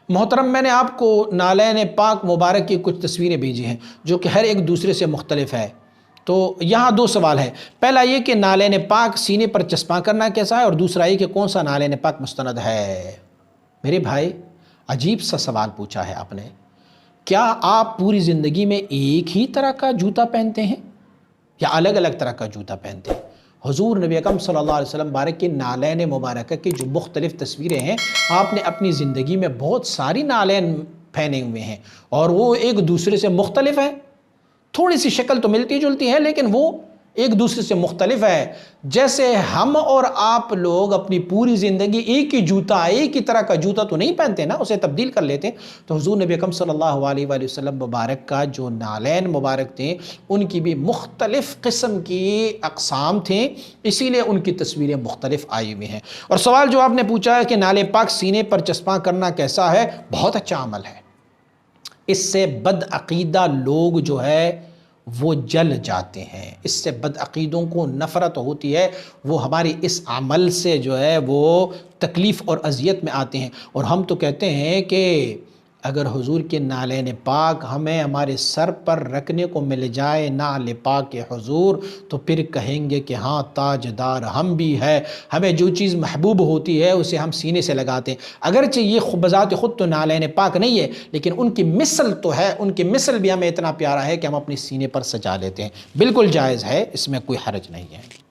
محترم، میں نے آپ کو نالین پاک مبارک کی کچھ تصویریں بھیجی ہیں جو کہ ہر ایک دوسرے سے مختلف ہے۔ تو یہاں دو سوال ہے، پہلا یہ کہ نالین پاک سینے پر چسپاں کرنا کیسا ہے، اور دوسرا یہ کہ کون سا نالین پاک مستند ہے۔ میرے بھائی، عجیب سا سوال پوچھا ہے آپ نے۔ کیا آپ پوری زندگی میں ایک ہی طرح کا جوتا پہنتے ہیں یا الگ الگ طرح کا جوتا پہنتے ہیں؟ حضور نبی اکرم صلی اللہ علیہ وسلم بارک کے نالین مبارکہ کی جو مختلف تصویریں ہیں، آپ نے اپنی زندگی میں بہت ساری نالین پہنے ہوئے ہیں اور وہ ایک دوسرے سے مختلف ہیں۔ تھوڑی سی شکل تو ملتی جلتی ہے لیکن وہ ایک دوسرے سے مختلف ہے۔ جیسے ہم اور آپ لوگ اپنی پوری زندگی ایک ہی جوتا، ایک ہی طرح کا جوتا تو نہیں پہنتے نا، اسے تبدیل کر لیتے۔ تو حضور نبی اکرم صلی اللہ علیہ وآلہ وسلم مبارک کا جو نالین مبارک تھے، ان کی بھی مختلف قسم کی اقسام تھیں، اسی لیے ان کی تصویریں مختلف آئی ہوئی ہیں۔ اور سوال جو آپ نے پوچھا ہے کہ نالے پاک سینے پر چسپاں کرنا کیسا ہے، بہت اچھا عمل ہے۔ اس سے بد عقیدہ لوگ جو ہے وہ جل جاتے ہیں، اس سے بد عقیدوں کو نفرت ہوتی ہے، وہ ہماری اس عمل سے جو ہے وہ تکلیف اور اذیت میں آتے ہیں۔ اور ہم تو کہتے ہیں کہ اگر حضور کے نالین پاک ہمیں ہمارے سر پر رکھنے کو مل جائے نال پاک حضور، تو پھر کہیں گے کہ ہاں تاجدار ہم بھی ہے۔ ہمیں جو چیز محبوب ہوتی ہے اسے ہم سینے سے لگاتے ہیں، اگرچہ یہ بذات خود تو نالین پاک نہیں ہے، لیکن ان کی مثل تو ہے، ان کی مثل بھی ہمیں اتنا پیارا ہے کہ ہم اپنے سینے پر سجا لیتے ہیں۔ بالکل جائز ہے، اس میں کوئی حرج نہیں ہے۔